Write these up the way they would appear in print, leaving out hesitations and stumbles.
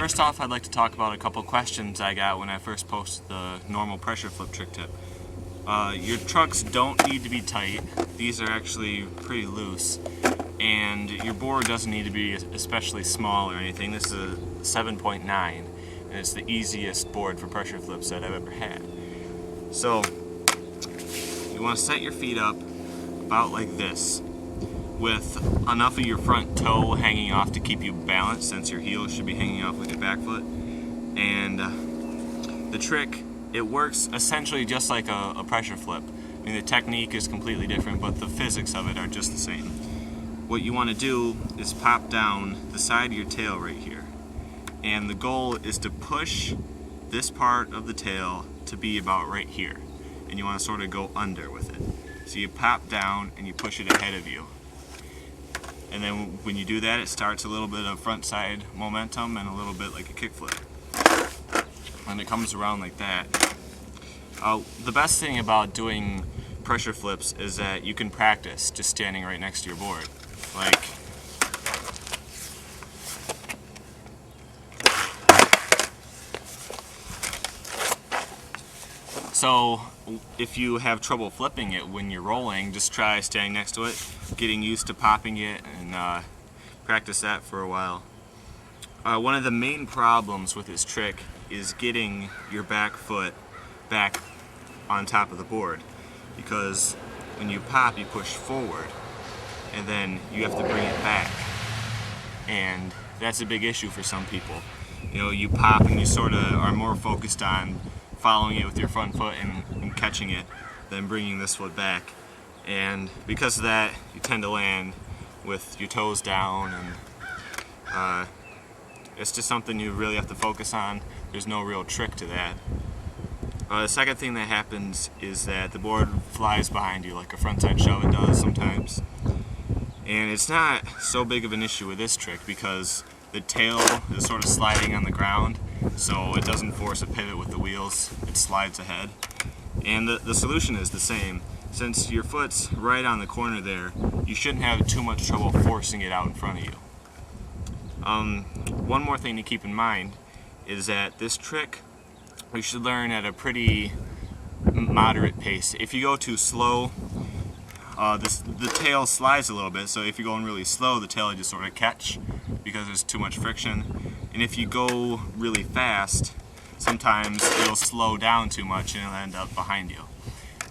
First off, I'd like to talk about a couple questions I got when I first posted the normal pressure flip trick tip. Your trucks don't need to be tight. These are actually pretty loose. And your board doesn't need to be especially small or anything. This is a 7.9, and it's the easiest board for pressure flips that I've ever had. So, you want to set your feet up about like this, with enough of your front toe hanging off to keep you balanced, since your heel should be hanging off with your back foot. And the trick, it works essentially just like a pressure flip. I mean, the technique is completely different, but the physics of it are just the same. What you want to do is pop down the side of your tail right here. And the goal is to push this part of the tail to be about right here. And you want to sort of go under with it. So you pop down and you push it ahead of you. And then when you do that, it starts a little bit of front side momentum and a little bit like a kickflip. And it comes around like that. The best thing about doing pressure flips is that you can practice just standing right next to your board. Like, so if you have trouble flipping it when you're rolling, just try standing next to it, getting used to popping it, and practice that for a while. One of the main problems with this trick is getting your back foot back on top of the board, because when you pop, you push forward, and then you have to bring it back, and that's a big issue for some people. You know, you pop and you sort of are more focused on following it with your front foot and catching it than bringing this foot back, and because of that, you tend to land with your toes down, and it's just something you really have to focus on. There's no real trick to that. The second thing that happens is that the board flies behind you like a frontside shove it does sometimes. And it's not so big of an issue with this trick because the tail is sort of sliding on the ground, so it doesn't force a pivot with the wheels, it slides ahead. And the solution is the same. Since your foot's right on the corner there, you shouldn't have too much trouble forcing it out in front of you. One more thing to keep in mind is that this trick we should learn at a pretty moderate pace. If you go too slow, the tail slides a little bit, so if you're going really slow, the tail will just sort of catch because there's too much friction. And if you go really fast, sometimes it'll slow down too much and it'll end up behind you.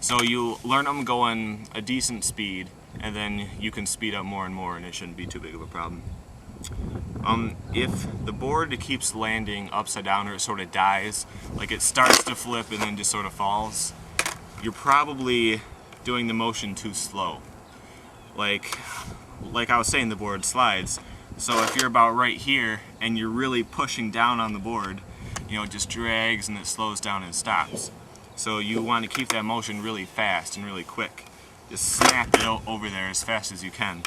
So you learn them going a decent speed, and then you can speed up more and more, and it shouldn't be too big of a problem. If the board keeps landing upside down, or it sort of dies, like it starts to flip and then just sort of falls, you're probably doing the motion too slow. Like I was saying, the board slides. So if you're about right here and you're really pushing down on the board, you know, it just drags and it slows down and stops. So you want to keep that motion really fast and really quick. Just snap it over there as fast as you can.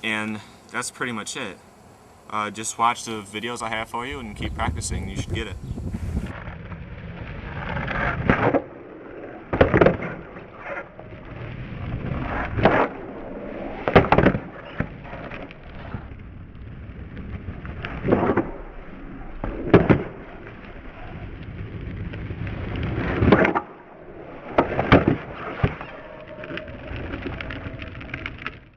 And that's pretty much it. Just watch the videos I have for you and keep practicing. You should get it.